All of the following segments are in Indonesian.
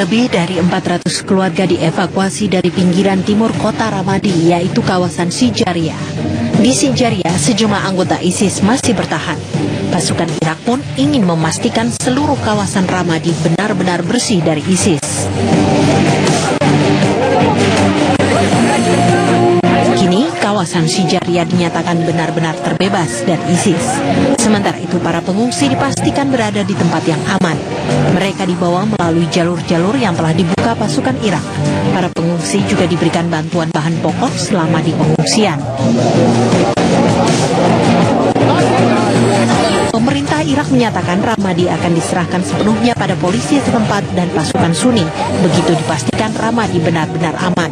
Lebih dari 400 keluarga dievakuasi dari pinggiran timur kota Ramadi, yaitu kawasan Sijaria. Di Sijaria, sejumlah anggota ISIS masih bertahan. Pasukan Irak pun ingin memastikan seluruh kawasan Ramadi benar-benar bersih dari ISIS. Kini, kawasan Sijaria dinyatakan benar-benar terbebas dari ISIS. Sementara itu, para pengungsi dipastikan berada di tempat yang aman. Mereka dibawa melalui jalur-jalur yang telah dibuka pasukan Irak. Para pengungsi juga diberikan bantuan bahan pokok selama di pengungsian. Pemerintah Irak menyatakan Ramadi akan diserahkan sepenuhnya pada polisi setempat dan pasukan Sunni. Begitu dipastikan Ramadi benar-benar aman.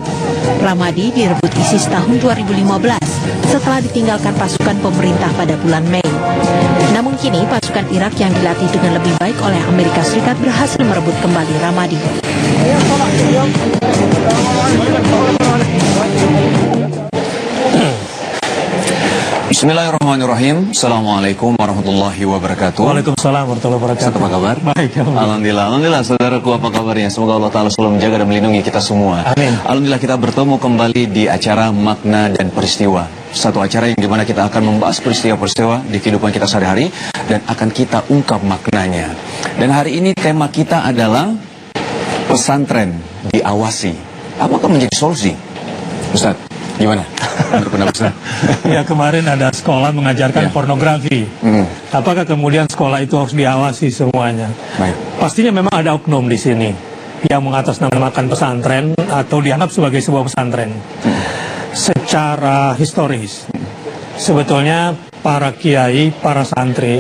Ramadi direbut ISIS tahun 2015 setelah ditinggalkan pasukan pemerintah pada bulan Mei. Namun kini pasukan Irak yang dilatih dengan lebih baik oleh Amerika Serikat berhasil merebut kembali Ramadi. Bismillahirrahmanirrahim. Assalamualaikum warahmatullahi wabarakatuh. Waalaikumsalam warahmatullahi wabarakatuh. Apa kabar? Baik, Alhamdulillah, saudaraku, apa kabarnya? Semoga Allah Ta'ala selalu menjaga dan melindungi kita semua. Amin. Alhamdulillah, kita bertemu kembali di acara Makna dan Peristiwa. Satu acara yang dimana kita akan membahas peristiwa-peristiwa di kehidupan kita sehari-hari dan akan kita ungkap maknanya. Dan hari ini tema kita adalah pesantren diawasi. Apakah menjadi solusi? Ustaz, gimana? Ya, kemarin ada sekolah mengajarkan pornografi. Apakah kemudian sekolah itu harus diawasi semuanya? Baik. Pastinya memang ada oknum di sini yang mengatasnamakan pesantren atau dianggap sebagai sebuah pesantren. Secara historis, sebetulnya para kiai, para santri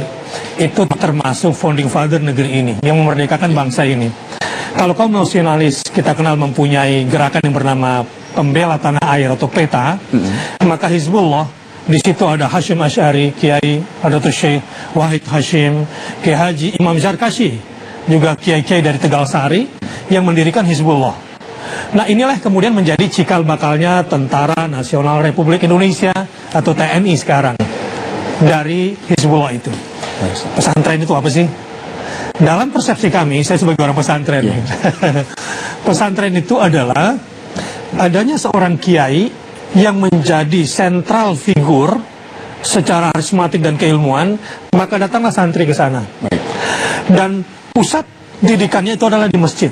itu termasuk founding father negeri ini yang memerdekakan bangsa ini. Kalau kaum nasionalis kita kenal mempunyai gerakan yang bernama Pembela Tanah Air atau PETA, maka Hizbullah di situ ada Hashim Asy'ari, Kiai, ada Syekh Wahid Hashim, Kiai Haji Imam Zarkashi, juga kiai-kiai dari Tegal Sari yang mendirikan Hizbullah. Nah, inilah kemudian menjadi cikal bakalnya Tentara Nasional Republik Indonesia atau TNI sekarang dari Hizbullah itu. Pesantren itu apa sih? Dalam persepsi kami, saya sebagai orang pesantren, pesantren itu adalah adanya seorang kiai yang menjadi sentral figur secara karismatik dan keilmuan, maka datanglah santri ke sana. Dan pusat didikannya itu adalah di masjid.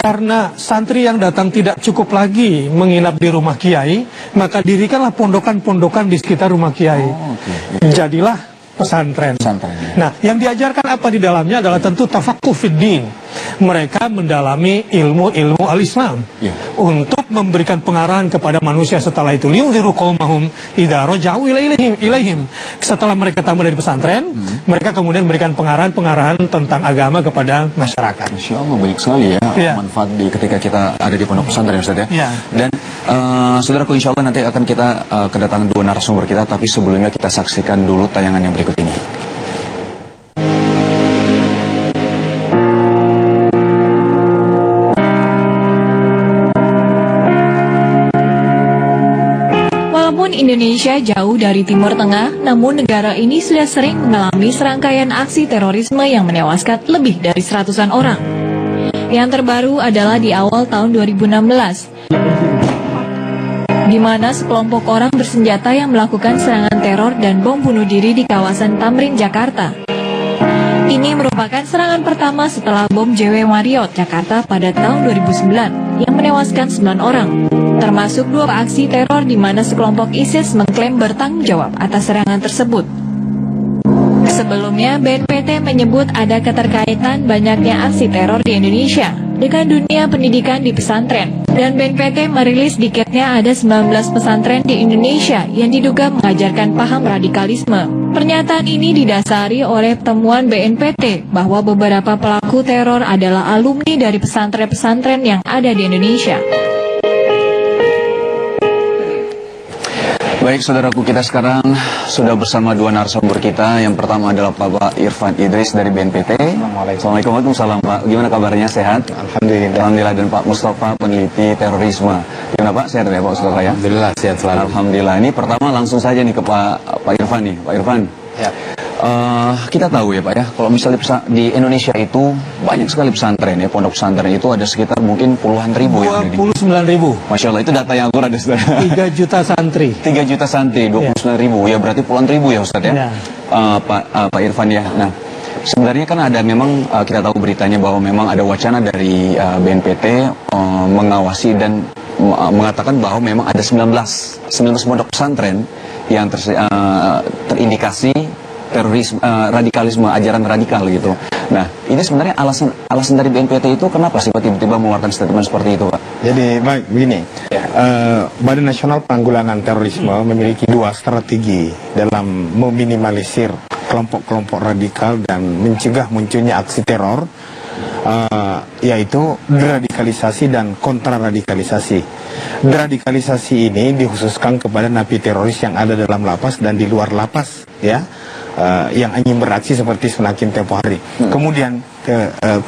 Karena santri yang datang tidak cukup lagi menginap di rumah kiai, maka dirikanlah pondokan-pondokan di sekitar rumah kiai. Jadilah pesantren. Nah, yang diajarkan apa di dalamnya adalah tentu tafaqquh fid din. Mereka mendalami ilmu-ilmu al-Islam untuk memberikan pengarahan kepada manusia setelah itu. Liunziru qaumahum idza raja'u ilaihim. Setelah mereka tamat dari pesantren, mereka kemudian memberikan pengarahan-pengarahan tentang agama kepada masyarakat. Insya Allah baik sekali ya, manfaat ketika kita ada di pondok pesantren, Ustaz ya. Dan saudaraku, insya Allah nanti akan kita kedatangan dua narasumber kita, tapi sebelumnya kita saksikan dulu tayangan yang berikut ini. Indonesia jauh dari Timur Tengah, namun negara ini sudah sering mengalami serangkaian aksi terorisme yang menewaskan lebih dari 100-an orang. Yang terbaru adalah di awal tahun 2016, di mana sekelompok orang bersenjata yang melakukan serangan teror dan bom bunuh diri di kawasan Tamrin, Jakarta. Ini merupakan serangan pertama setelah bom JW Marriott, Jakarta pada tahun 2009 yang menewaskan 9 orang. Termasuk 2 aksi teror di mana sekelompok ISIS mengklaim bertanggung jawab atas serangan tersebut. Sebelumnya, BNPT menyebut ada keterkaitan banyaknya aksi teror di Indonesia dengan dunia pendidikan di pesantren. Dan BNPT merilis dikitnya ada 19 pesantren di Indonesia yang diduga mengajarkan paham radikalisme. Pernyataan ini didasari oleh temuan BNPT bahwa beberapa pelaku teror adalah alumni dari pesantren-pesantren yang ada di Indonesia. Baik, saudaraku, kita sekarang sudah bersama dua narasumber kita. Yang pertama adalah Pak Irfan Idris dari BNPT. Assalamualaikum. Waalaikumsalam, Pak. Gimana kabarnya? Sehat? Alhamdulillah. Alhamdulillah. Dan Pak Mustafa, peneliti terorisme. Gimana Pak? Sehat ya Pak Mustafa ya? Alhamdulillah, sehat selalu. Alhamdulillah. Ini pertama langsung saja nih ke Pak Irfan nih. Pak Irfan. Ya. Kita tahu ya Pak ya, kalau misalnya di Indonesia itu banyak sekali pesantren ya, pondok pesantren itu ada sekitar mungkin puluhan ribu ya. 29.000. Masya Allah, itu data yang akurat ya Ustaz. 3 juta santri. 3 juta santri, 29.000 ya, berarti puluhan ribu ya Ustaz ya. Ya. Pak Irfan ya. Nah, sebenarnya kan ada memang kita tahu beritanya bahwa memang ada wacana dari BNPT mengawasi dan mengatakan bahwa memang ada 19 pondok pesantren yang terindikasi terorisme, radikalisme, ajaran radikal gitu. Nah, ini sebenarnya alasan dari BNPT itu kenapa sih Pak tiba-tiba mengeluarkan statement seperti itu Pak? Jadi baik begini, Badan Nasional Penanggulangan Terorisme memiliki 2 strategi dalam meminimalisir kelompok-kelompok radikal dan mencegah munculnya aksi teror, yaitu deradikalisasi dan kontraradikalisasi. Deradikalisasi ini dikhususkan kepada napi teroris yang ada dalam lapas dan di luar lapas, ya, yang ingin beraksi seperti Senakin tempo hari. Kemudian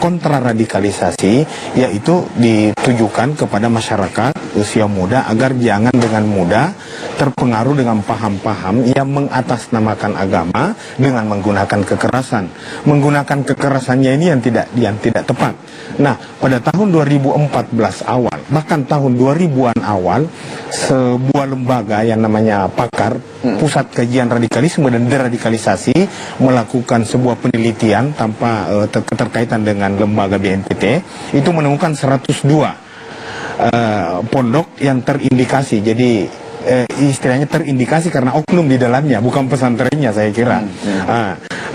kontraradikalisasi yaitu ditujukan kepada masyarakat usia muda agar jangan dengan mudah terpengaruh dengan paham-paham yang mengatasnamakan agama dengan menggunakan kekerasan. Menggunakan kekerasannya ini yang tidak tepat. Nah, pada tahun 2014 awal, bahkan tahun 2000-an awal, sebuah lembaga yang namanya PAKAR, Pusat Kajian Radikalisme dan Deradikalisasi, melakukan sebuah penelitian tanpa keterkaitan dengan lembaga BNPT, itu menemukan 102 pondok yang terindikasi. Jadi istilahnya terindikasi karena oknum di dalamnya, bukan pesantrennya saya kira.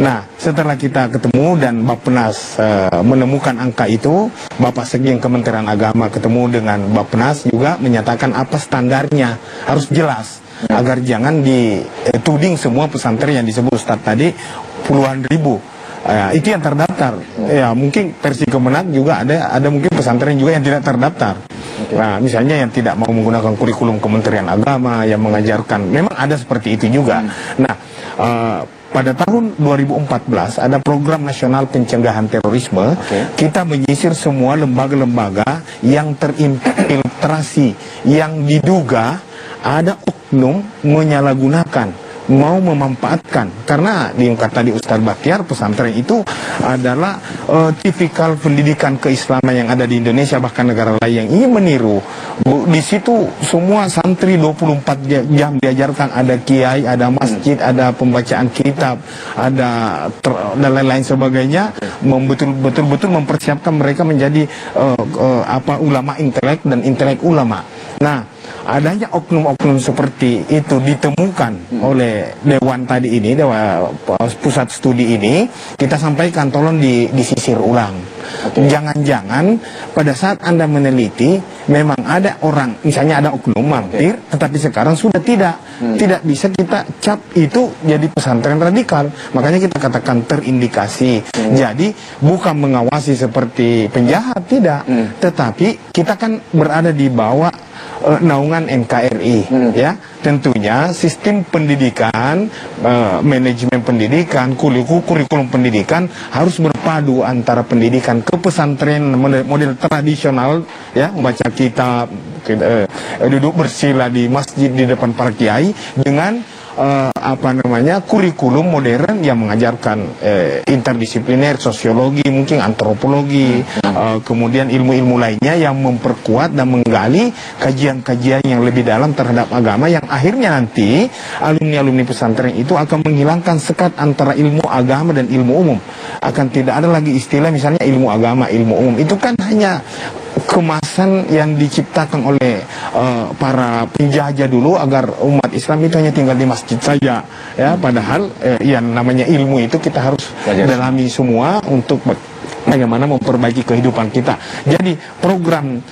Nah, setelah kita ketemu dan Bappenas menemukan angka itu, Bapak Sekjen Kementerian Agama ketemu dengan Bappenas juga menyatakan apa standarnya, harus jelas agar jangan dituding semua pesantren yang disebut Ustadz tadi puluhan ribu. Itu yang terdaftar. Ya, mungkin versi Kemenak juga ada mungkin pesantren juga yang tidak terdaftar. Nah, misalnya yang tidak mau menggunakan kurikulum Kementerian Agama yang mengajarkan, memang ada seperti itu juga. Nah, pada tahun 2014 ada program nasional pencegahan terorisme. Kita menyisir semua lembaga-lembaga yang terinfiltrasi, yang diduga ada oknum menyalahgunakan, mau memanfaatkan. Karena diungkap tadi Ustaz Bakhtiar, pesantren itu adalah tipikal pendidikan keislaman yang ada di Indonesia, bahkan negara lain yang ingin meniru. Di situ semua santri 24 jam diajarkan, ada kiai, ada masjid, ada pembacaan kitab, ada dan lain-lain sebagainya, betul-betul mempersiapkan mereka menjadi ulama intelek dan intelek ulama. Nah, adanya oknum-oknum seperti itu ditemukan oleh Dewan tadi ini, pusat studi ini, kita sampaikan tolong disisir ulang. Jangan-jangan pada saat Anda meneliti memang ada orang, misalnya ada oknum mampir, tetapi sekarang sudah tidak bisa kita cap itu jadi pesantren radikal. Makanya kita katakan terindikasi. Jadi bukan mengawasi seperti penjahat, tidak, tetapi kita kan berada di bawah naungan NKRI, ya. Tentunya sistem pendidikan, manajemen pendidikan, kurikulum pendidikan harus berpadu antara pendidikan ke pesantren model tradisional, ya, membaca kitab, duduk bersila di masjid di depan para kiai, dengan kurikulum modern yang mengajarkan interdisipliner, sosiologi, mungkin antropologi, kemudian ilmu-ilmu lainnya yang memperkuat dan menggali kajian-kajian yang lebih dalam terhadap agama, yang akhirnya nanti alumni-alumni pesantren itu akan menghilangkan sekat antara ilmu agama dan ilmu umum. Akan tidak ada lagi istilah misalnya ilmu agama, ilmu umum. Itu kan hanya kemasan yang diciptakan oleh para penjajah dulu agar umat Islam itu hanya tinggal di masjid saja, ya. Padahal yang namanya ilmu itu kita harus dalami semua untuk bagaimana memperbaiki kehidupan kita. Jadi program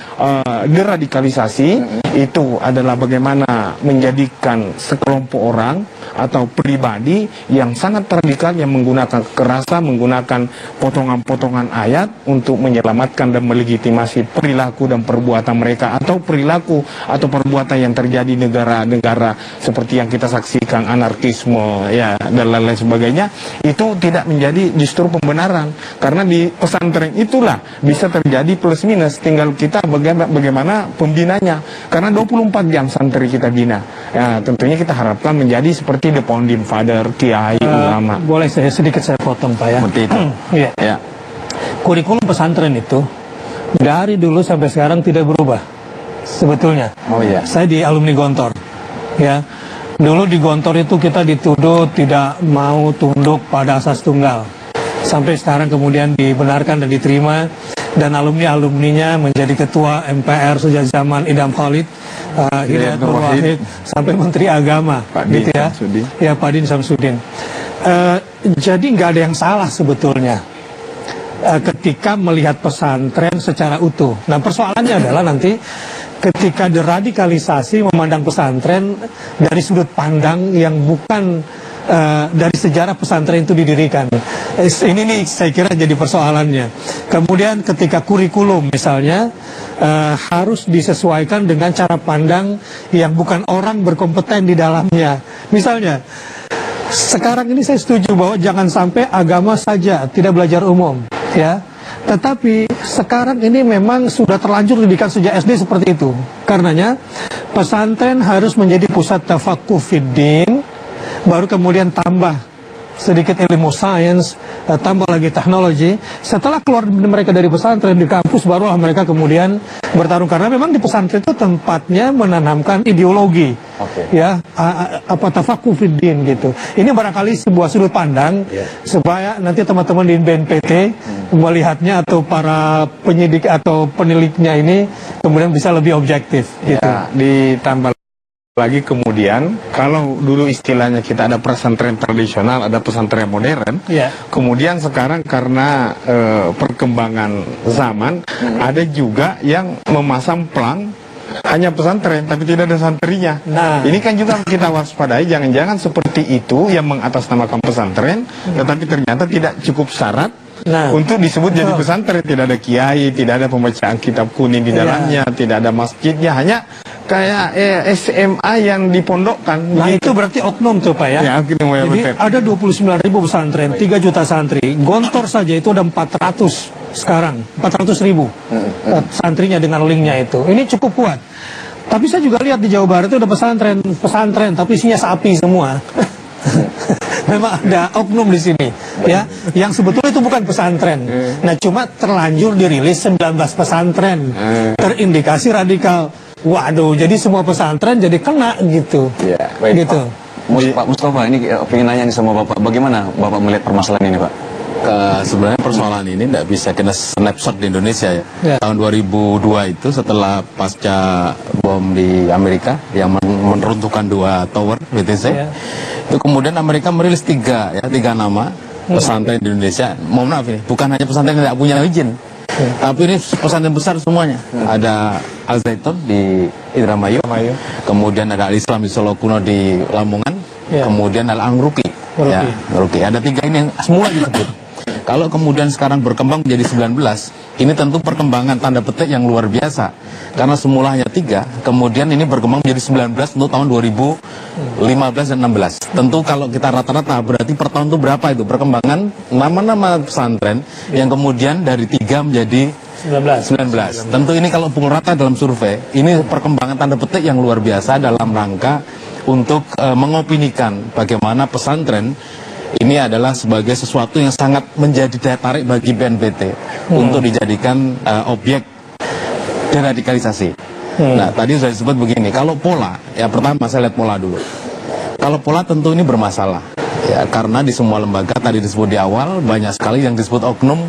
deradikalisasi itu adalah bagaimana menjadikan sekelompok orang atau pribadi yang sangat radikal, yang menggunakan kekerasan, menggunakan potongan-potongan ayat untuk menyelamatkan dan melegitimasi perilaku dan perbuatan mereka, atau perilaku atau perbuatan yang terjadi di negara-negara seperti yang kita saksikan, anarkisme, ya, dan lain-lain sebagainya. Itu tidak menjadi justru pembenaran, karena di pesantren itulah bisa terjadi plus minus, tinggal kita bagaimana pembinanya, karena 24 jam santri kita bina. Ya, tentunya kita harapkan menjadi seperti the founding father, kiai, ulama. Boleh sedikit saya potong Pak ya. Seperti itu. Iya. Ya. Kurikulum pesantren itu dari dulu sampai sekarang tidak berubah sebetulnya. Oh iya. Saya di alumni Gontor, ya. Dulu di Gontor itu kita dituduh tidak mau tunduk pada asas tunggal. Sampai sekarang kemudian dibenarkan dan diterima, dan alumninya menjadi ketua MPR sejak zaman Idam Khalid, Hidayat Nur Wahid, sampai Menteri Agama, Pak Din gitu ya. Samsudin. Ya, Pak Din Samsudin. Jadi nggak ada yang salah sebetulnya ketika melihat pesantren secara utuh. Nah, persoalannya adalah nanti ketika deradikalisasi memandang pesantren dari sudut pandang yang bukan dari sejarah pesantren itu didirikan. Ini nih saya kira jadi persoalannya. Kemudian ketika kurikulum misalnya harus disesuaikan dengan cara pandang yang bukan orang berkompeten di dalamnya. Misalnya sekarang ini saya setuju bahwa jangan sampai agama saja, tidak belajar umum, ya. Tetapi sekarang ini memang sudah terlanjur didikan sejak SD seperti itu. Karenanya pesantren harus menjadi pusat tafaqquh fiddin, baru kemudian tambah sedikit ilmu sains, tambah lagi teknologi. Setelah keluar mereka dari pesantren di kampus, barulah mereka kemudian bertarung. Karena memang di pesantren itu tempatnya menanamkan ideologi, ya, tafaqquh fiddin gitu. Ini barangkali sebuah sudut pandang supaya nanti teman-teman di BNPT melihatnya, atau para penyidik atau penelitinya ini kemudian bisa lebih objektif gitu. Ya, ditambah lagi kemudian, kalau dulu istilahnya kita ada pesantren tradisional, ada pesantren modern, kemudian sekarang karena perkembangan zaman, ada juga yang memasang pelang hanya pesantren tapi tidak ada santrinya. Nah, ini kan juga kita waspadai, jangan-jangan seperti itu yang mengatasnamakan pesantren, tetapi ternyata tidak cukup syarat untuk disebut jadi pesantren. Tidak ada kiai, tidak ada pembacaan kitab kuning di dalamnya, tidak ada masjidnya, hanya kayak SMA yang dipondokkan. Nah, itu berarti oknum tuh Pak ya. Jadi ada 29.000 pesantren, 3 juta santri. Gontor saja itu ada 400 sekarang, 400.000 santrinya dengan linknya itu. Ini cukup kuat. Tapi saya juga lihat di Jawa Barat itu ada pesantren tapi isinya sapi semua. Memang ada oknum di sini, ya, yang sebetulnya itu bukan pesantren. Nah, cuma terlanjur dirilis 19 pesantren terindikasi radikal. Waduh, jadi semua pesantren jadi kena gitu. Ya, baik, gitu. Pak Mustafa, ini pengen nanya nih sama Bapak, bagaimana Bapak melihat permasalahan ini, Pak? Sebenarnya persoalan ini tidak bisa kita snapshot di Indonesia ya. Tahun 2002 itu setelah pasca bom di Amerika yang meruntuhkan 2 tower WTC, itu kemudian Amerika merilis 3 nama pesantren di Indonesia. Mohon maaf ini, bukan hanya pesantren yang tidak punya izin, tapi ini pesantren besar semuanya. Ada Al Zaitun di Indramayu, kemudian ada Al Islam di Solo Kuno di Lamongan, kemudian ada Al Ngruki. Ya, Ngruki. Ada 3 ini yang semula disebut. Kalau kemudian sekarang berkembang menjadi 19, ini tentu perkembangan tanda petik yang luar biasa. Karena semula hanya 3, kemudian ini berkembang menjadi 19 untuk tahun 2015 dan 16. Tentu kalau kita rata-rata berarti per tahun itu berapa itu perkembangan nama-nama pesantren yang kemudian dari 3 menjadi 19. Tentu ini kalau pukul rata dalam survei, ini perkembangan tanda petik yang luar biasa dalam rangka untuk mengopinikan bagaimana pesantren ini adalah sebagai sesuatu yang sangat menjadi daya tarik bagi BNPT untuk dijadikan objek deradikalisasi. Nah, tadi sudah disebut begini, kalau pola, ya pertama saya lihat pola dulu. Kalau pola tentu ini bermasalah, ya karena di semua lembaga tadi disebut di awal banyak sekali yang disebut oknum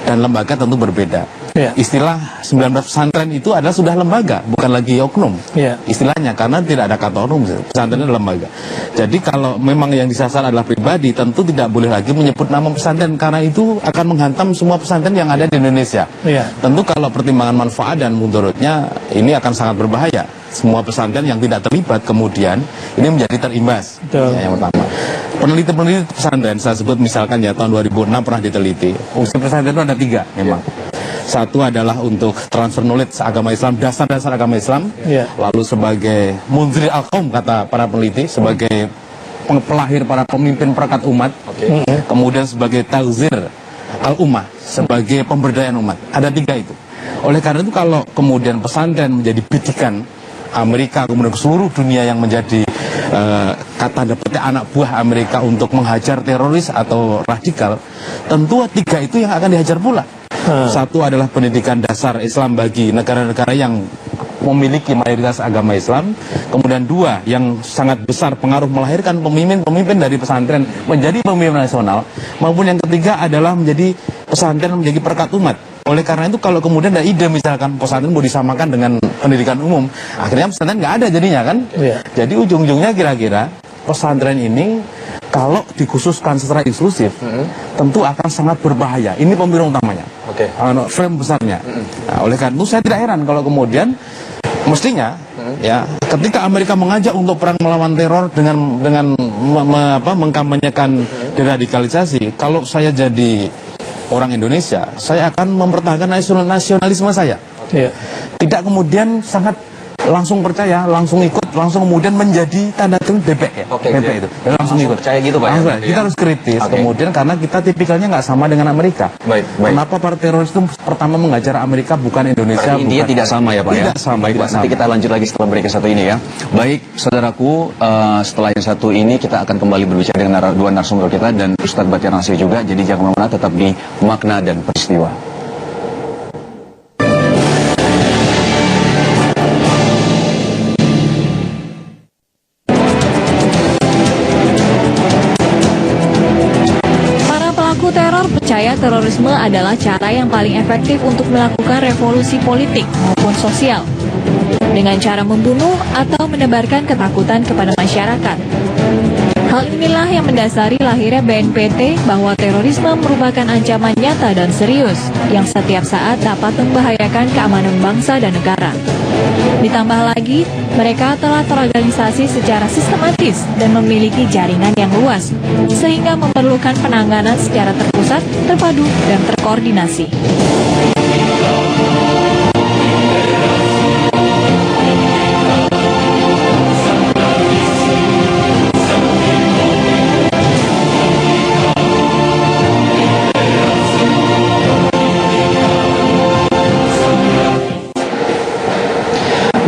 dan lembaga tentu berbeda. Istilah 19 pesantren itu adalah sudah lembaga, bukan lagi oknum. Istilahnya karena tidak ada kata oknum, pesantren adalah lembaga. Jadi kalau memang yang disasar adalah pribadi, tentu tidak boleh lagi menyebut nama pesantren karena itu akan menghantam semua pesantren yang ada di Indonesia. Tentu kalau pertimbangan manfaat dan mudorotnya ini akan sangat berbahaya. Semua pesantren yang tidak terlibat kemudian ini menjadi terimbas. Ya, yang pertama. Peneliti-peneliti pesantren saya sebut misalkan ya tahun 2006 pernah diteliti. Fungsi pesantren itu ada 3 memang. Satu adalah untuk transfer knowledge agama Islam, dasar-dasar agama Islam. Lalu sebagai munzir al-qaum kata para peneliti, sebagai pelahir para pemimpin perekat umat. Kemudian sebagai tawzir al-ummah, sebagai pemberdayaan umat. Ada 3 itu. Oleh karena itu kalau kemudian pesantren menjadi bidikan Amerika, kemudian ke seluruh dunia yang menjadi kata petik anak buah Amerika untuk menghajar teroris atau radikal, tentu 3 itu yang akan dihajar pula. Satu adalah pendidikan dasar Islam bagi negara-negara yang memiliki mayoritas agama Islam. Kemudian 2, yang sangat besar pengaruh melahirkan pemimpin-pemimpin dari pesantren menjadi pemimpin nasional. Maupun yang ketiga adalah menjadi pesantren menjadi perekat umat. Oleh karena itu kalau kemudian ada ide misalkan pesantren mau disamakan dengan pendidikan umum, akhirnya pesantren nggak ada jadinya kan. Jadi ujung-ujungnya kira-kira pesantren ini kalau dikhususkan secara eksklusif tentu akan sangat berbahaya. Ini pemikiran utamanya, frame besarnya. Nah, oleh karena itu saya tidak heran kalau kemudian mestinya ya ketika Amerika mengajak untuk perang melawan teror dengan mengkampanyekan deradikalisasi, kalau saya jadi orang Indonesia, saya akan mempertahankan nasionalisme saya. Tidak kemudian sangat langsung percaya, langsung ikut, langsung kemudian menjadi tanda kutip bebek ya. Bebek itu. Langsung ikut. Percaya gitu Pak. Langsung, kita harus kritis. Kemudian karena kita tipikalnya nggak sama dengan Amerika. Kenapa para teroris itu pertama mengajar Amerika bukan Indonesia? Berarti India tidak sama ya Pak ya? Tidak sama. Baik Pak, nanti kita lanjut lagi setelah break satu ini ya. Baik saudaraku, setelah yang satu ini kita akan kembali berbicara dengan dua narasumber kita dan Ustadz Batiar Nasir juga. Jadi jangan kemana-mana, tetap di Makna dan Peristiwa. Percaya terorisme adalah cara yang paling efektif untuk melakukan revolusi politik maupun sosial dengan cara membunuh atau menebarkan ketakutan kepada masyarakat. Hal inilah yang mendasari lahirnya BNPT bahwa terorisme merupakan ancaman nyata dan serius yang setiap saat dapat membahayakan keamanan bangsa dan negara. Ditambah lagi, mereka telah terorganisasi secara sistematis dan memiliki jaringan yang luas, sehingga memerlukan penanganan secara terpusat, terpadu, dan terkoordinasi.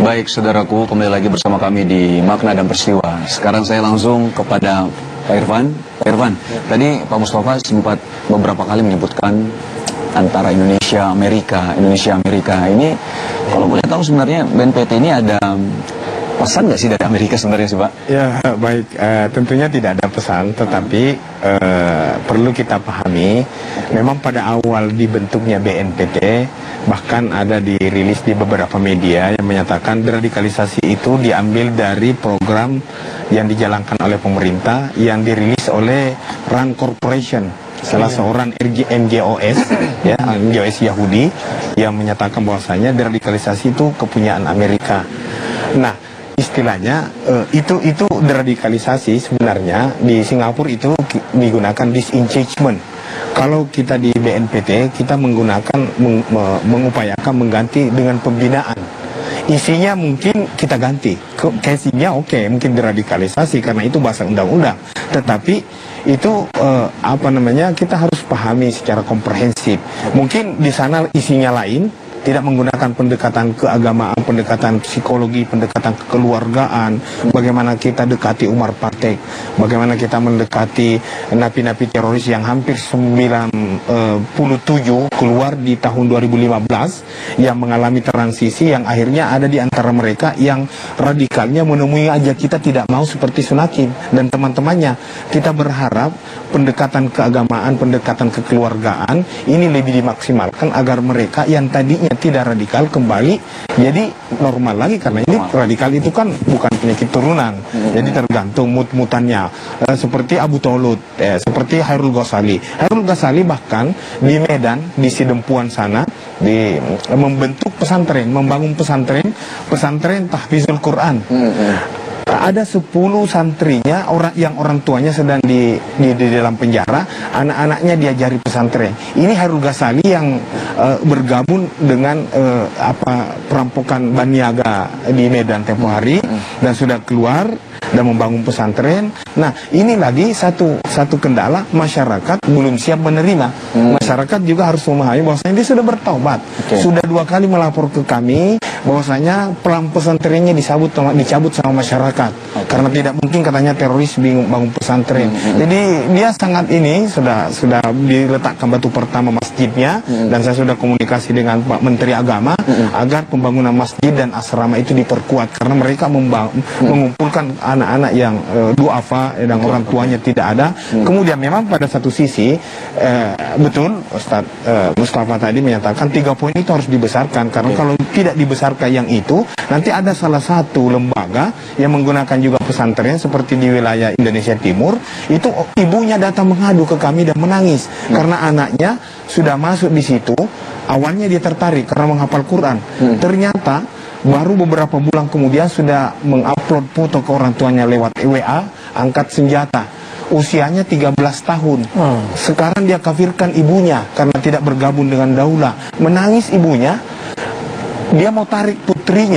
Baik saudaraku, kembali lagi bersama kami di Makna dan Peristiwa. Sekarang saya langsung kepada Pak Irfan. Pak Irfan, tadi Pak Mustafa sempat beberapa kali menyebutkan antara Indonesia Amerika. Ini kalau boleh tahu sebenarnya BNPT ini ada pesan nggak sih dari Amerika sebenarnya sih Pak? Ya baik, tentunya tidak ada pesan, tetapi perlu kita pahami memang pada awal dibentuknya BNPT bahkan ada dirilis di beberapa media yang menyatakan deradikalisasi itu diambil dari program yang dijalankan oleh pemerintah yang dirilis oleh Rand Corporation, salah seorang NGOS ya, NGOS Yahudi yang menyatakan bahwasanya deradikalisasi itu kepunyaan Amerika. Nah, istilahnya itu deradikalisasi sebenarnya di Singapura itu digunakan disengagement. Kalau kita di BNPT kita mengupayakan mengganti dengan pembinaan. Isinya mungkin kita ganti, casingnya oke, mungkin deradikalisasi karena itu bahasa undang-undang. Tetapi itu kita harus pahami secara komprehensif. Mungkin di sana isinya lain, tidak menggunakan pendekatan keagamaan, pendekatan psikologi, pendekatan kekeluargaan, bagaimana kita dekati Umar Patek, bagaimana kita mendekati napi-napi teroris yang hampir 97 keluar di tahun 2015 yang mengalami transisi yang akhirnya ada di antara mereka yang radikalnya menemui aja kita tidak mau seperti Sunakin dan teman-temannya. Kita berharap pendekatan keagamaan, pendekatan kekeluargaan ini lebih dimaksimalkan agar mereka yang tadinya tidak radikal kembali jadi normal lagi, karena ini radikal itu kan bukan penyakit turunan, jadi tergantung mood-mutannya, seperti Abu Tolut, seperti Hairul Ghazali bahkan di Medan, di Sidempuan sana membentuk pesantren, membangun pesantren tahfizul Quran. Ada 10 santrinya orang tuanya sedang di dalam penjara, anak-anaknya diajari pesantren. Ini Hairul Ghazali yang bergabung dengan perampokan Baniaga di Medan tempo hari dan sudah keluar dan membangun pesantren. Nah, ini lagi satu kendala, masyarakat belum siap menerima. Masyarakat juga harus memahami bahwa dia sudah bertaubat, sudah 2 kali melapor ke kami, bahwasanya pelang pesantrennya dicabut sama masyarakat karena tidak mungkin katanya teroris bingung bangun pesantren. Jadi dia sangat ini sudah diletakkan batu pertama masjidnya, dan saya sudah komunikasi dengan Pak Menteri Agama agar pembangunan masjid dan asrama itu diperkuat karena mereka mengumpulkan anak-anak yang duafa dan orang tuanya tidak ada. Kemudian memang pada satu sisi betul Ustadz Mustafa tadi menyatakan 3 poin itu harus dibesarkan karena kalau tidak dibesarkan yang itu nanti ada salah satu lembaga yang menggunakan juga pesantren seperti di wilayah Indonesia Timur itu ibunya datang mengadu ke kami dan menangis karena anaknya sudah masuk di situ. Awalnya dia tertarik karena menghafal Quran, ternyata baru beberapa bulan kemudian sudah mengupload foto ke orang tuanya lewat WA angkat senjata. Usianya 13 tahun. Sekarang dia kafirkan ibunya karena tidak bergabung dengan daulah. Menangis ibunya. Dia mau tarik putri,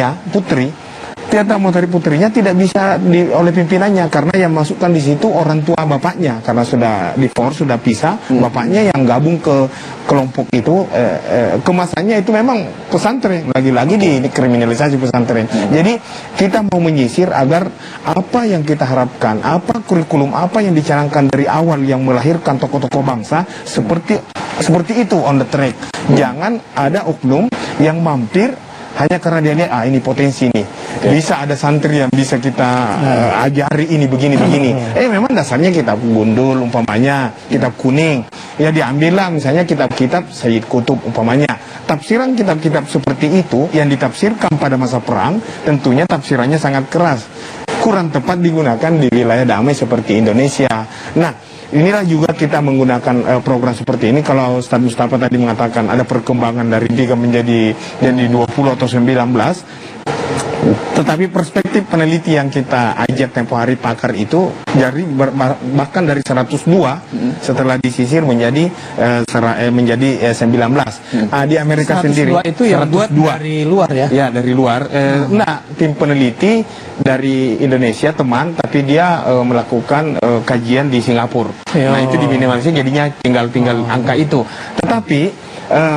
ternyata mau tarik putrinya tidak bisa oleh pimpinannya karena yang masukkan di situ orang tua bapaknya karena sudah divorce, sudah pisah. Bapaknya yang gabung ke kelompok itu. Kemasannya itu memang pesantren, lagi-lagi dikriminalisasi pesantren. Jadi kita mau menyisir agar apa yang kita harapkan, apa kurikulum apa yang dicanangkan dari awal yang melahirkan tokoh-tokoh bangsa seperti itu on the track. Jangan ada oknum yang mampir hanya karena dia lihat ini potensi nih, bisa ada santri yang bisa kita ajari ini begini. Memang dasarnya kitab gundul umpamanya, kitab kuning ya diambillah misalnya kitab-kitab Sayyid Qutb umpamanya. Tafsiran kitab-kitab seperti itu yang ditafsirkan pada masa perang tentunya tafsirannya sangat keras, kurang tepat digunakan di wilayah damai seperti Indonesia. Nah, inilah juga kita menggunakan program seperti ini. Kalau Ustaz Mustafa tadi mengatakan ada perkembangan dari 3 menjadi 20 atau 19, tetapi perspektif peneliti yang kita ajak tempo hari pakar itu bahkan dari 102 setelah disisir menjadi 19. Di Amerika sendiri itu yang buat dari luar ya? Ya, dari luar. Tim peneliti dari Indonesia teman, tapi dia melakukan kajian di Singapura. Nah, itu diminimalisir jadinya tinggal angka itu. Tetapi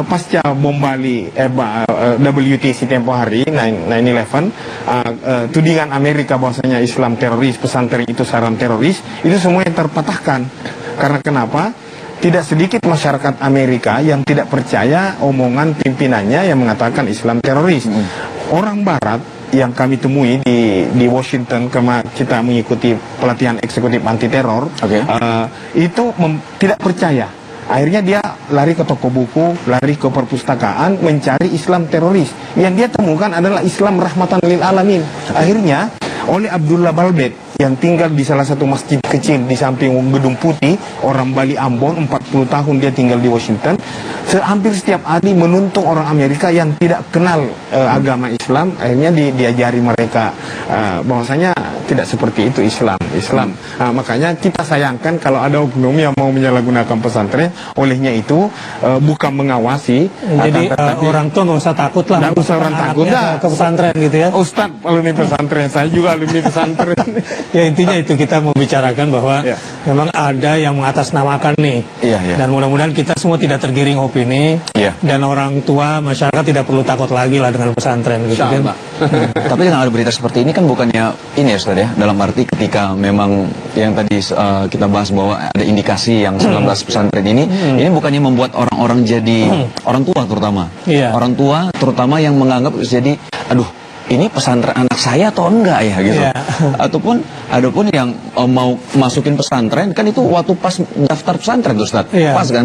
pasca bom Bali WTC tempo hari 9/11, tudingan Amerika bahwasanya Islam teroris, pesantren itu sarang teroris, itu semua yang terpatahkan. Karena kenapa? Tidak sedikit masyarakat Amerika yang tidak percaya omongan pimpinannya yang mengatakan Islam teroris. Orang Barat yang kami temui di Washington karena kita mengikuti pelatihan eksekutif anti teror, itu tidak percaya. Akhirnya dia lari ke toko buku, lari ke perpustakaan, mencari Islam teroris. Yang dia temukan adalah Islam rahmatan lil alamin. Akhirnya oleh Abdullah Balbet yang tinggal di salah satu masjid kecil di samping Gedung Putih, orang Bali Ambon, 40 tahun dia tinggal di Washington, hampir setiap hari menuntung orang Amerika yang tidak kenal agama Islam. Akhirnya diajari mereka bahwasanya tidak seperti itu Islam. Makanya kita sayangkan kalau ada oknum yang mau menyalahgunakan pesantren. Olehnya itu bukan mengawasi. Jadi orang tua nggak usah takut lah. Nggak usah orang takut ke pesantren gitu ya. Ustadz alumni pesantren, saya juga alumni pesantren. Ya intinya itu kita mau bicarakan bahwa memang ada yang mengatasnamakan nih. Dan mudah-mudahan kita semua tidak tergiring opini. Dan orang tua masyarakat tidak perlu takut lagi lah dengan pesantren gitu kan. Tapi dengan ada berita seperti ini kan bukannya ini ya Ustaz ya, dalam arti ketika memang yang tadi kita bahas bahwa ada indikasi yang 19 pesantren ini bukannya membuat orang-orang jadi orang tua terutama. Orang tua terutama yang menganggap jadi aduh ini pesantren anak saya atau enggak ya gitu. Adapun yang mau masukin pesantren kan itu waktu pas daftar pesantren tuh Ustaz. Pas kan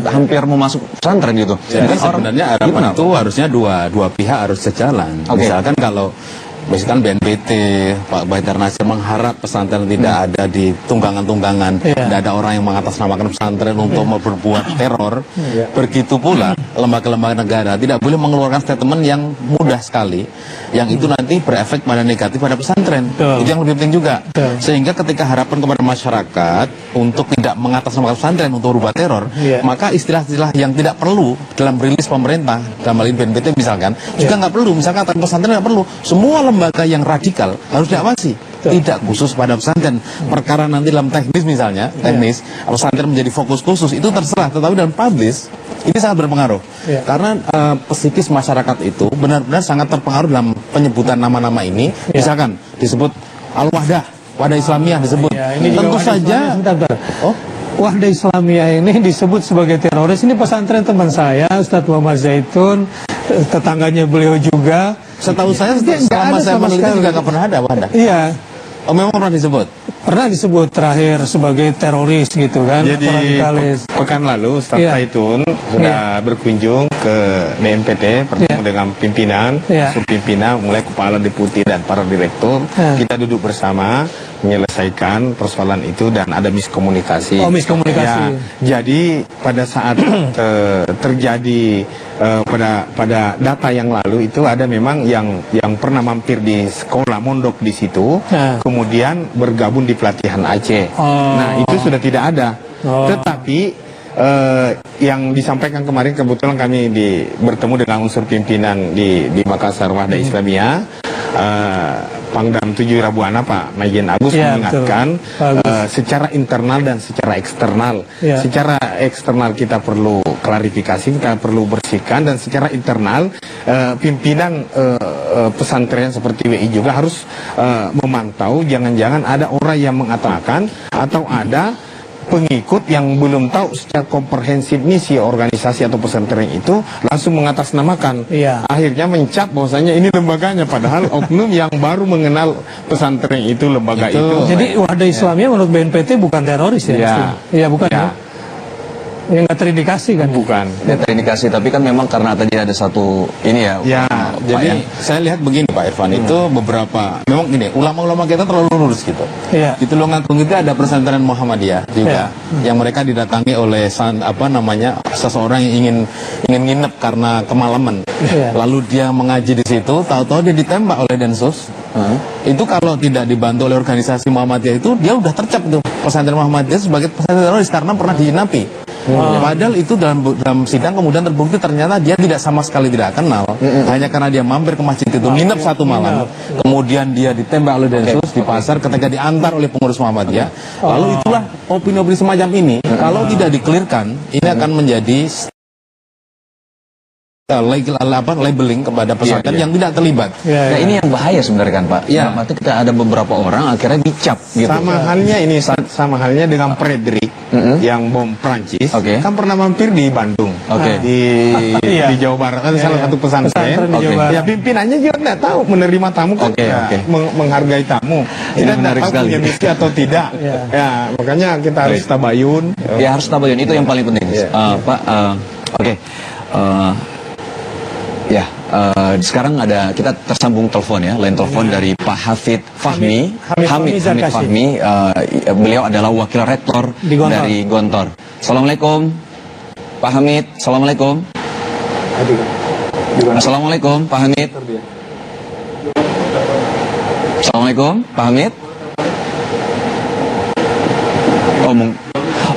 hampir mau masuk pesantren gitu. Jadi kan sebenarnya harapan itu harusnya dua pihak harus sejalan. Misalkan kalau misalkan BNPT, Pak Baitar Nasir mengharap pesantren tidak ada di tunggangan-tunggangan, tidak ada orang yang mengatasnamakan pesantren untuk berbuat teror. Begitu pula lembaga-lembaga negara tidak boleh mengeluarkan statement yang mudah sekali, yang itu nanti berefek pada negatif pada pesantren. Itu yang lebih penting juga. Sehingga ketika harapan kepada masyarakat untuk tidak mengatasnamakan pesantren untuk berbuat teror, maka istilah-istilah yang tidak perlu dalam rilis pemerintah, dalam hal ini BNPT misalkan, juga nggak perlu. Misalkan pesantren nggak perlu. Semua lembaga yang radikal harus diawasi, tidak khusus pada pesantren. Perkara nanti dalam teknis misalnya, pesantren menjadi fokus khusus itu terserah, tetapi dalam publish Ini sangat berpengaruh. Ya. Karena psikis masyarakat itu benar-benar sangat terpengaruh dalam penyebutan nama-nama ini. Ya. Misalkan disebut Al-Wahdah, Wadah Islamiyah disebut. Ya, ini juga Tentu Wahdah saja. Islamiyah, oh, Wahdah Islamiyah ini disebut sebagai teroris. Ini pesantren teman saya, Ustadz Muhammad Zaitun, tetangganya beliau juga. Setahu saya Nggak selama ada saya sama meneliti sekali. juga nggak pernah ada Wadah. Iya, Oh, memang pernah disebut. pernah disebut terakhir sebagai teroris gitu kan, Jadi atau radikalis. pekan lalu Ustaz Iya. Zaitun sudah berkunjung ke BNPT, bertemu Iya. dengan pimpinan, Iya. subpimpinan, mulai kepala deputi dan para direktur. Iya. Kita duduk bersama menyelesaikan persoalan itu dan ada miskomunikasi. Oh, miskomunikasi. Ya, jadi pada saat terjadi pada data yang lalu itu ada memang yang pernah mampir di sekolah mondok di situ, Nah. kemudian bergabung di pelatihan Aceh. Oh. Nah, itu sudah tidak ada. Oh. Tetapi yang disampaikan kemarin kebetulan kami bertemu dengan unsur pimpinan di Makassar Wahdah Islamiyah, Pangdam 7 Rabuana Pak Majen Agus Ya, mengingatkan betul. Bagus. secara internal dan secara eksternal. Ya. Secara eksternal kita perlu klarifikasi, kita perlu bersihkan, dan secara internal pimpinan pesantren seperti WI juga harus memantau jangan-jangan ada orang yang mengatakan atau ada pengikut yang belum tahu secara komprehensif misi organisasi atau pesantren itu langsung mengatasnamakan. Iya. Akhirnya mencap bahwasanya ini lembaganya, padahal oknum yang baru mengenal pesantren itu lembaga itu. Jadi Wahdah Islamiyah menurut BNPT bukan teroris ya? Ya. Iya, bukan Ya. ya? Yang nggak terindikasi kan? Bukan. Ya, terindikasi, tapi kan memang karena tadi ada satu ini ya. Ya, Pak, Jadi ya. saya lihat begini Pak Irfan, itu beberapa memang gini, ulama-ulama kita terlalu lurus gitu. Iya. Di Tulungagung itu ada pesantren Muhammadiyah juga, yang mereka didatangi oleh seseorang yang ingin nginep karena kemalaman. Iya. Lalu dia mengaji di situ, tahu-tahu dia ditembak oleh Densus. Itu kalau tidak dibantu oleh organisasi Muhammadiyah itu, dia udah tercap tuh pesantren Muhammadiyah sebagai pesantren teroris karena pernah diinapi. Padahal itu dalam sidang kemudian terbukti ternyata dia tidak sama sekali tidak kenal, hanya karena dia mampir ke masjid itu nginep satu malam, kemudian dia ditembak oleh Densus di pasar ketika diantar oleh pengurus Muhammadiyah. Lalu itulah opini-opini semacam ini kalau tidak dikelirkan ini akan menjadi labeling kepada pesantren yang tidak terlibat. Iya, Nah, iya. ini yang bahaya sebenarnya kan Pak. Ya. Dalam arti kita ada beberapa orang akhirnya dicap gitu. Sama halnya ini, sama halnya dengan Frederick yang bom Prancis, Oke. kan pernah mampir di Bandung, Oke. di Jawa Barat, ada salah iya. satu pesantren. Pesantren di Oke. Jawa Barat. Ya pimpinannya juga tidak tahu menerima tamu kan, Oke, ya, oke. menghargai tamu. Ini Kita tidak menarik tahu sekali. punya misi atau tidak. Iya. Ya, makanya kita harus tabayun. Ya harus tabayun, itu yang paling penting. Iya. Pak, oke. Sekarang kita tersambung telepon ya, line telepon dari Pak Hafid Fahmi. Hamid Zarkasi. Fahmi. Beliau adalah wakil rektor Di Gontor. dari Gontor. Assalamualaikum, Pak Hamid. Assalamualaikum. Assalamualaikum, Pak Hamid. Assalamualaikum, Pak Hamid.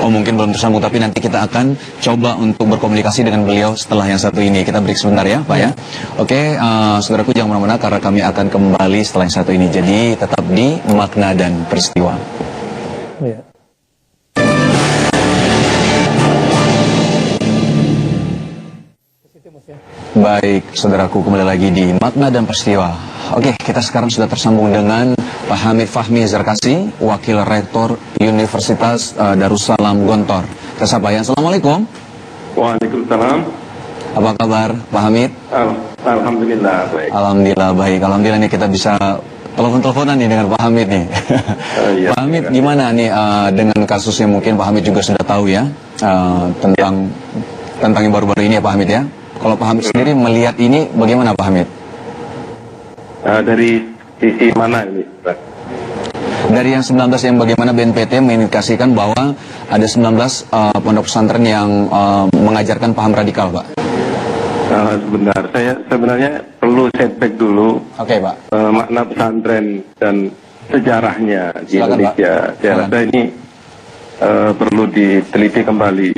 Mungkin belum tersambung, tapi nanti kita akan coba untuk berkomunikasi dengan beliau setelah yang satu ini. Kita break sebentar ya Pak ya. Oke, saudaraku jangan kemana-mana karena kami akan kembali setelah yang satu ini. Jadi tetap di Makna dan Peristiwa. Iya. Baik, saudaraku, kembali lagi di Makna dan Peristiwa. Oke, kita sekarang sudah tersambung dengan Pak Hamid Fahmi Zarkasi, Wakil Rektor Universitas Darussalam Gontor. Kita sapa ya. Assalamualaikum. Waalaikumsalam. Apa kabar, Pak Hamid? Alhamdulillah baik. Alhamdulillah baik. Alhamdulillah nih kita bisa telepon-teleponan nih dengan Pak Hamid nih. Iya, Pak Hamid, gimana nih dengan kasusnya, mungkin Pak Hamid juga sudah tahu ya tentang yang baru-baru ini ya Pak Hamid ya. Kalau Pak Hamid sendiri melihat ini bagaimana Pak Hamid? Dari sisi mana ini, Pak? Dari yang 19 yang bagaimana BNPT mengindikasikan bahwa ada 19 pondok pesantren yang mengajarkan paham radikal, Pak. Sebentar, saya sebenarnya perlu setback dulu. Oke, Pak. Makna pesantren dan sejarahnya di Silakan, Indonesia. Pak. Saya Silakan. rasa ini perlu diteliti kembali.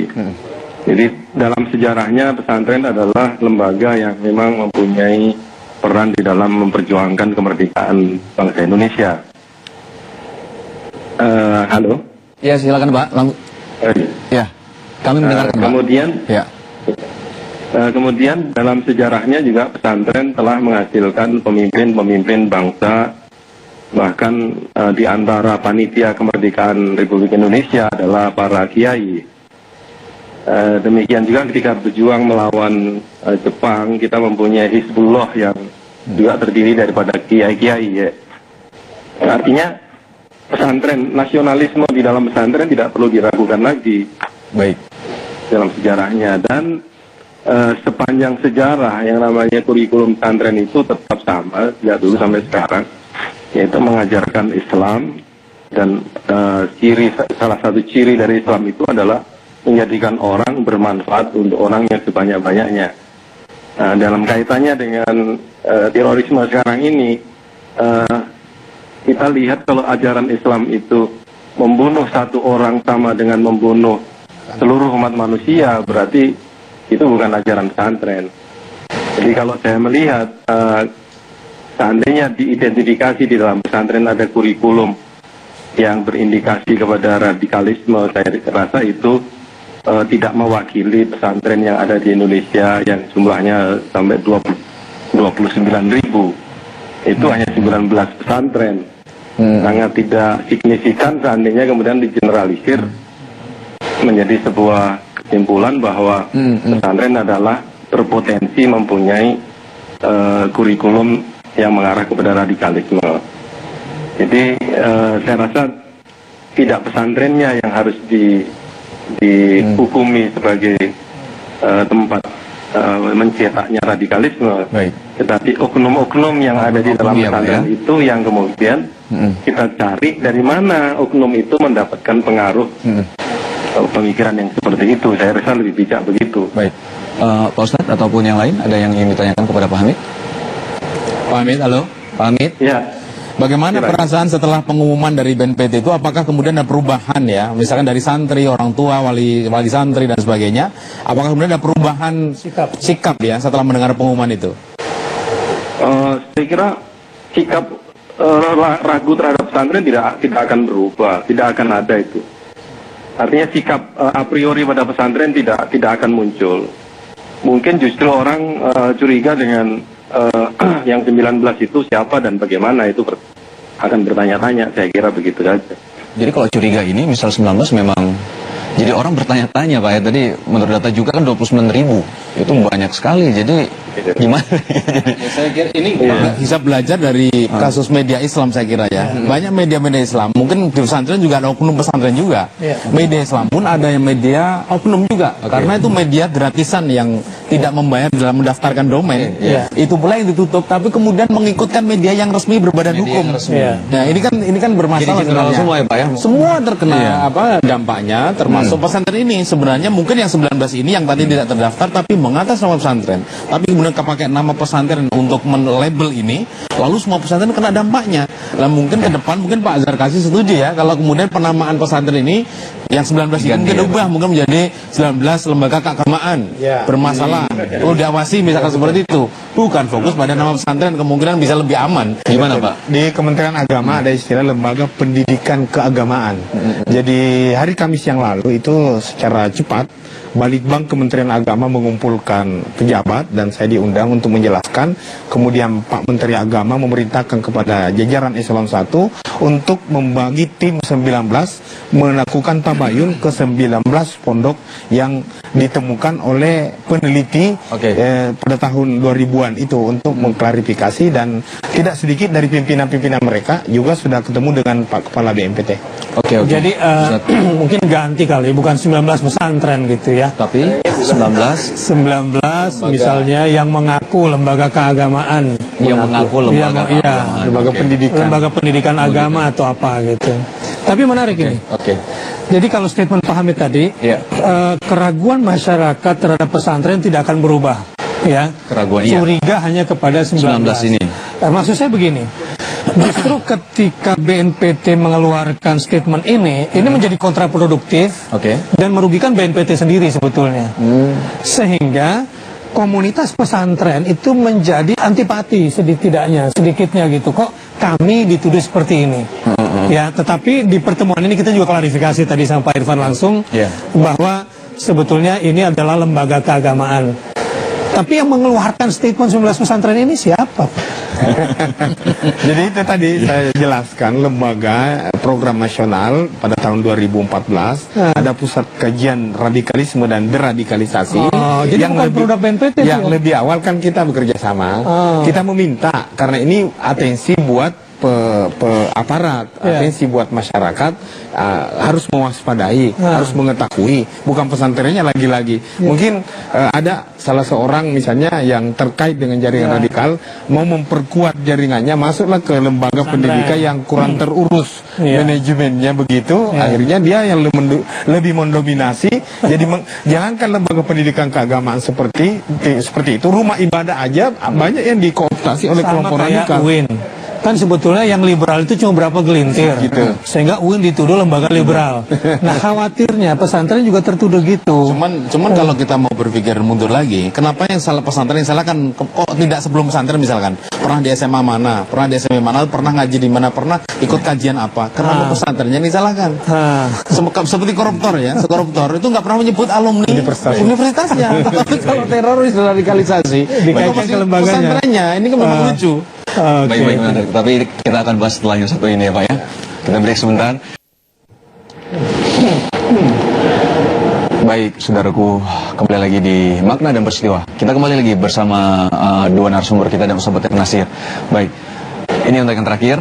Jadi dalam sejarahnya pesantren adalah lembaga yang memang mempunyai peran di dalam memperjuangkan kemerdekaan bangsa Indonesia. Halo. Ya, silakan Pak. Ya, kami mendengarkan Pak. Kemudian Ya. Kemudian dalam sejarahnya juga pesantren telah menghasilkan pemimpin-pemimpin bangsa, bahkan di antara panitia kemerdekaan Republik Indonesia adalah para kiai. Demikian juga ketika berjuang melawan Jepang, kita mempunyai Hizbullah yang juga terdiri daripada kiai-kiai. Ya. Artinya pesantren, nasionalisme di dalam pesantren tidak perlu diragukan lagi. Baik. Dalam sejarahnya, dan sepanjang sejarah yang namanya kurikulum pesantren itu tetap sama sejak dulu sampai sekarang, yaitu mengajarkan Islam, dan salah satu ciri dari Islam itu adalah menjadikan orang bermanfaat untuk orang yang sebanyak-banyaknya. Dalam kaitannya dengan terorisme sekarang ini, kita lihat kalau ajaran Islam itu membunuh satu orang sama dengan membunuh seluruh umat manusia, berarti itu bukan ajaran pesantren. Jadi kalau saya melihat seandainya diidentifikasi di dalam pesantren ada kurikulum yang berindikasi kepada radikalisme, saya rasa itu tidak mewakili pesantren yang ada di Indonesia yang jumlahnya sampai 29.000. Itu hanya 19 pesantren. Sangat tidak signifikan seandainya kemudian digeneralisir menjadi sebuah kesimpulan bahwa pesantren adalah berpotensi mempunyai kurikulum yang mengarah kepada radikalisme. Jadi saya rasa tidak pesantrennya yang harus dihukumi sebagai tempat mencetaknya radikalisme. Baik. Tetapi oknum-oknum yang ada di dalam pesantren itu yang kemudian kita cari dari mana oknum itu mendapatkan pengaruh pemikiran yang seperti itu. Saya rasa lebih bijak begitu. Baik. Pak Ustadz ataupun yang lain, ada yang ingin ditanyakan kepada Pak Hamid? Pak Hamid, halo? Pak Hamid? Ya. Bagaimana perasaan setelah pengumuman dari BNPT itu? Apakah kemudian ada perubahan ya? Misalkan dari santri, orang tua, wali santri dan sebagainya. Apakah kemudian ada perubahan sikap ya setelah mendengar pengumuman itu? Saya kira sikap ragu terhadap pesantren tidak akan berubah, tidak akan ada itu. Artinya sikap a priori pada pesantren tidak akan muncul. Mungkin justru orang curiga dengan yang 19 itu siapa dan bagaimana, itu akan bertanya-tanya. Saya kira begitu saja. Jadi kalau curiga ini misal 19 memang jadi orang bertanya-tanya Pak ya, tadi menurut data juga kan 29.000, itu banyak sekali. Jadi gimana? Ya, saya kira ini bisa belajar dari kasus media Islam, saya kira ya. Banyak media-media Islam, mungkin di pesantren juga ada oknum pesantren juga. Media Islam pun ada yang media oknum juga, karena itu media gratisan yang tidak membayar dalam mendaftarkan domain. Itu pula yang ditutup, tapi kemudian mengikutkan media yang resmi berbadan hukum. Nah, ini kan bermasalah sebenarnya. Semua ya Pak ya? Semua terkena dampaknya, termasuk pesantren ini. Sebenarnya mungkin yang 19 ini yang tadi tidak terdaftar tapi mengatas nama pesantren, tapi kemudian pakai nama pesantren untuk men-label ini, lalu semua pesantren kena dampaknya. Lah mungkin ke depan mungkin Pak Zarkasi setuju ya kalau kemudian penamaan pesantren ini yang 19 ini mungkin ubah, mungkin menjadi 19 lembaga keagamaan bermasalah. Kalau diawasi misalkan seperti itu, bukan fokus pada nama pesantren, kemungkinan bisa lebih aman. Gimana Pak? Di Kementerian Agama ada istilah lembaga pendidikan keagamaan. Jadi hari Kamis yang lalu itu secara cepat Balitbang Kementerian Agama mengumpulkan pejabat dan saya diundang untuk menjelaskan. Kemudian Pak Menteri Agama memerintahkan kepada jajaran Eselon 1 untuk membagi tim 19 melakukan tabayun ke 19 pondok yang ditemukan oleh peneliti pada tahun 2000-an itu untuk mengklarifikasi, dan tidak sedikit dari pimpinan-pimpinan mereka juga sudah ketemu dengan Pak Kepala BNPT. Jadi mungkin ganti kali, bukan 19 pesantren gitu ya. Tapi 19 misalnya yang mengaku lembaga keagamaan, lembaga pendidikan agama atau apa gitu. Tapi menarik ini. Jadi kalau statement Pak Hamid tadi, keraguan masyarakat terhadap pesantren tidak akan berubah, ya. Curiga hanya kepada 19 ini. Maksud saya begini. Justru ketika BNPT mengeluarkan statement ini menjadi kontraproduktif dan merugikan BNPT sendiri sebetulnya. Sehingga komunitas pesantren itu menjadi antipati sedikitnya gitu. Kok kami dituduh seperti ini? Ya, tetapi di pertemuan ini kita juga klarifikasi tadi sama Pak Irfan langsung bahwa sebetulnya ini adalah lembaga keagamaan. Tapi yang mengeluarkan statement 19 pesantren ini siapa? Jadi itu tadi saya jelaskan, lembaga program nasional pada tahun 2014 ada pusat kajian radikalisme dan deradikalisasi. Jadi bukan produk BNPT yang lebih awal kan kita bekerja sama. Kita meminta karena ini atensi buat aparat, atensi buat masyarakat, harus mewaspadai, harus mengetahui, bukan pesantrennya lagi-lagi. Mungkin ada salah seorang misalnya yang terkait dengan jaringan radikal, mau memperkuat jaringannya, masuklah ke lembaga pendidikan yang kurang terurus manajemennya begitu, akhirnya dia yang lebih mendominasi. Jadi jangankan lembaga pendidikan keagamaan seperti itu, rumah ibadah aja banyak yang dikooptasi oleh kelompok radikal. Kan sebetulnya yang liberal itu cuma berapa gelintir gitu. Sehingga UIN dituduh lembaga liberal. Nah khawatirnya pesantren juga tertuduh gitu. Cuman kalau kita mau berpikir mundur lagi, kenapa yang salah pesantren yang salah kan kok tidak sebelum pesantren misalkan pernah di SMA mana, pernah di SMA mana, pernah ngaji di mana, pernah ikut kajian apa, kenapa pesantrennya disalahkan? Seperti koruptor ya, koruptor itu nggak pernah menyebut alumni universitasnya. Tapi kalau teroris dan radikalisasi dikaitkan ke lembaganya, pesantrennya ini kan memang lucu. Baik, tapi kita akan bahas setelah yang satu ini ya Pak ya. Kita break sebentar. Baik, saudaraku, kembali lagi di Makna dan Peristiwa. Kita kembali lagi bersama dua narasumber kita dan sahabat Nasir. Baik, ini untuk yang terakhir.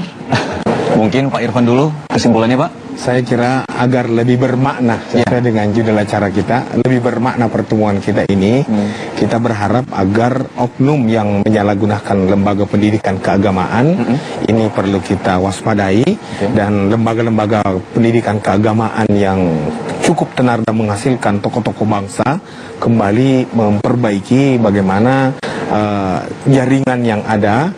Mungkin Pak Irfan dulu, kesimpulannya Pak. Saya kira agar lebih bermakna sesuai dengan judul acara kita, lebih bermakna pertemuan kita ini, kita berharap agar oknum yang menyalahgunakan lembaga pendidikan keagamaan ini perlu kita waspadai, dan lembaga-lembaga pendidikan keagamaan yang cukup tenar dan menghasilkan tokoh-tokoh bangsa kembali memperbaiki bagaimana jaringan yang ada,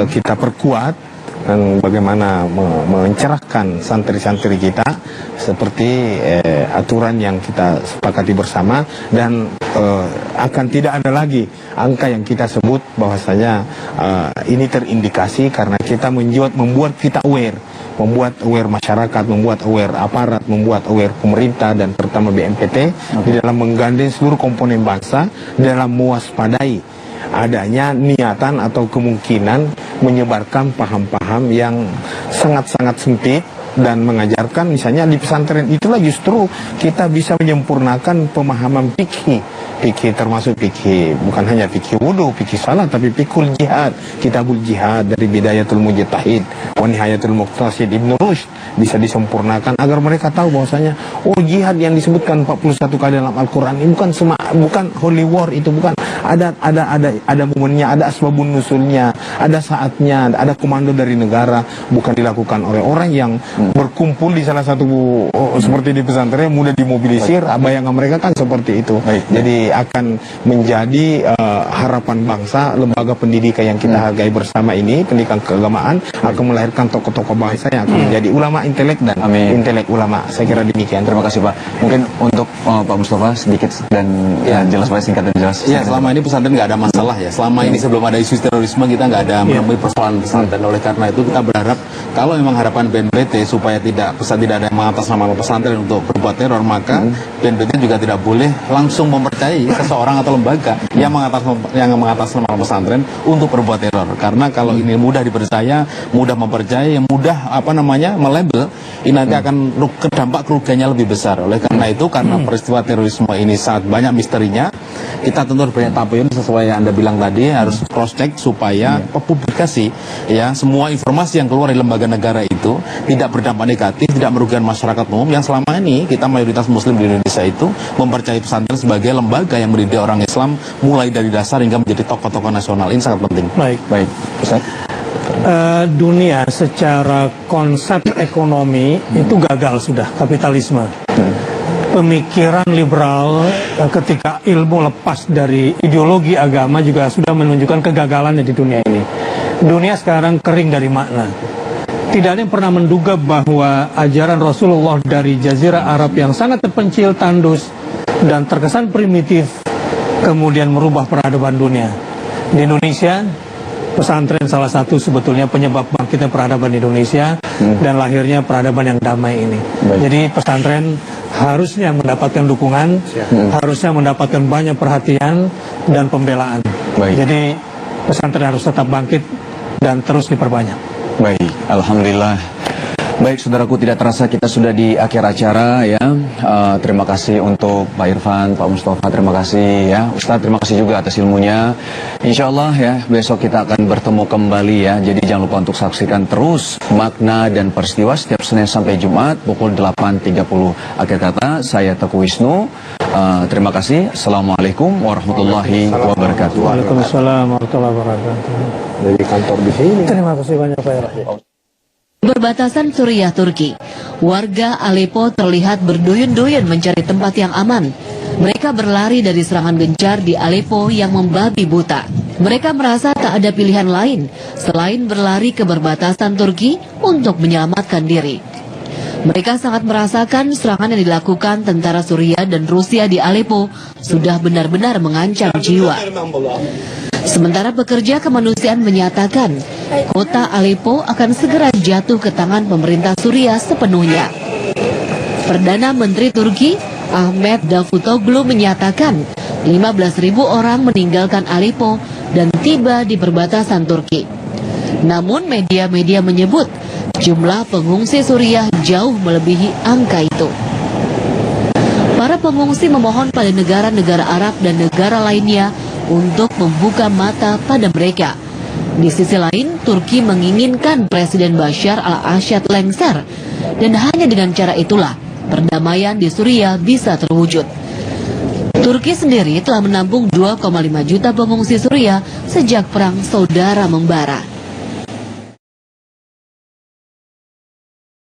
kita perkuat, dan bagaimana mencerahkan santri-santri kita seperti aturan yang kita sepakati bersama, dan akan tidak ada lagi angka yang kita sebut bahwasanya ini terindikasi karena kita membuat kita aware, membuat aware masyarakat, membuat aware aparat, membuat aware pemerintah dan terutama BNPT di dalam menggandeng seluruh komponen bangsa dalam mewaspadai adanya niatan atau kemungkinan menyebarkan paham-paham yang sangat-sangat sempit, dan mengajarkan misalnya di pesantren itulah justru kita bisa menyempurnakan pemahaman fikih termasuk fikih bukan hanya fikih wudu, fikih salat, tapi fikul jihad, kitabul jihad dari Bidayatul Mujtahid wa Nihayatul Muqtasid Ibnu Rushd bisa disempurnakan agar mereka tahu bahwasanya jihad yang disebutkan 41 kali dalam Al-Qur'an ini bukan holy war, itu bukan, ada momennya, ada asbabun nusulnya, ada saatnya, ada komando dari negara, bukan dilakukan oleh orang yang berkumpul di salah satu seperti di pesantren mudah dimobilisir. Bayangan mereka kan seperti itu. Jadi akan menjadi harapan bangsa, lembaga pendidikan yang kita hargai bersama ini, pendidikan keagamaan akan melahirkan tokoh-tokoh bangsa yang akan menjadi ulama intelek dan intelek ulama. Saya kira demikian. Terima kasih Pak. Mungkin untuk Pak Mustafa sedikit dan jelas Pak, singkat dan jelas. Ya, selama ini pesantren nggak ada masalah ya. Selama ini sebelum ada isu terorisme kita nggak ada menemui persoalan pesantren. Oleh karena itu kita berharap kalau memang harapan BNPT supaya tidak ada yang mengatasnamakan pesantren untuk berbuat teror, maka BNPT juga tidak boleh langsung mempercayai seseorang atau lembaga yang mengatasnamakan pesantren untuk berbuat teror. Karena kalau ini mudah dipercaya, mudah mempercayai, mudah melabel, ini nanti akan dampak kerugiannya lebih besar. Oleh karena itu, karena peristiwa terorisme ini sangat banyak misterinya, kita tentu harus banyak tabayun sesuai yang Anda bilang tadi, harus cross check supaya publikasi ya semua informasi yang keluar dari lembaga negara itu tidak berdampak negatif, tidak merugikan masyarakat umum yang selama ini kita mayoritas muslim di Indonesia itu mempercayai pesantren sebagai lembaga yang mendidik orang Islam mulai dari dasar hingga menjadi tokoh-tokoh nasional. Ini sangat penting. Baik. Ustaz. Dunia secara konsep ekonomi itu gagal sudah, kapitalisme. Pemikiran liberal ketika ilmu lepas dari ideologi agama juga sudah menunjukkan kegagalannya di dunia ini. Dunia sekarang kering dari makna. Tidak ada yang pernah menduga bahwa ajaran Rasulullah dari Jazirah Arab yang sangat terpencil, tandus, dan terkesan primitif kemudian merubah peradaban dunia. Di Indonesia, pesantren salah satu sebetulnya penyebab bangkitnya peradaban Indonesia dan lahirnya peradaban yang damai ini. Jadi pesantren harusnya mendapatkan dukungan, harusnya mendapatkan banyak perhatian dan pembelaan. Baik. Jadi pesantren harus tetap bangkit dan terus diperbanyak. Baik, alhamdulillah. Baik, saudaraku, tidak terasa kita sudah di akhir acara ya. Terima kasih untuk Pak Irfan, Pak Mustafa, terima kasih ya. Ustadz, terima kasih juga atas ilmunya. Insya Allah ya, besok kita akan bertemu kembali ya. Jadi jangan lupa untuk saksikan terus Makna dan Peristiwa setiap Senin sampai Jumat pukul 8.30. Akhir kata, saya Teguh Wisnu. Terima kasih. Assalamualaikum warahmatullahi wabarakatuh. Waalaikumsalam warahmatullahi wabarakatuh. Dari kantor di sini. Terima kasih banyak Pak Irfan. Berbatasan Suriah Turki, warga Aleppo terlihat berduyun-duyun mencari tempat yang aman. Mereka berlari dari serangan gencar di Aleppo yang membabi buta. Mereka merasa tak ada pilihan lain selain berlari ke perbatasan Turki untuk menyelamatkan diri. Mereka sangat merasakan serangan yang dilakukan tentara Suriah dan Rusia di Aleppo sudah benar-benar mengancam jiwa. Sementara pekerja kemanusiaan menyatakan kota Aleppo akan segera jatuh ke tangan pemerintah Suriah sepenuhnya. Perdana Menteri Turki Ahmet Davutoglu menyatakan 15.000 orang meninggalkan Aleppo dan tiba di perbatasan Turki. Namun media-media menyebut jumlah pengungsi Suriah jauh melebihi angka itu. Para pengungsi memohon pada negara-negara Arab dan negara lainnya untuk membuka mata pada mereka. Di sisi lain, Turki menginginkan Presiden Bashar al-Assad lengser, dan hanya dengan cara itulah perdamaian di Suriah bisa terwujud. Turki sendiri telah menampung 2,5 juta pengungsi Suriah sejak perang saudara membara.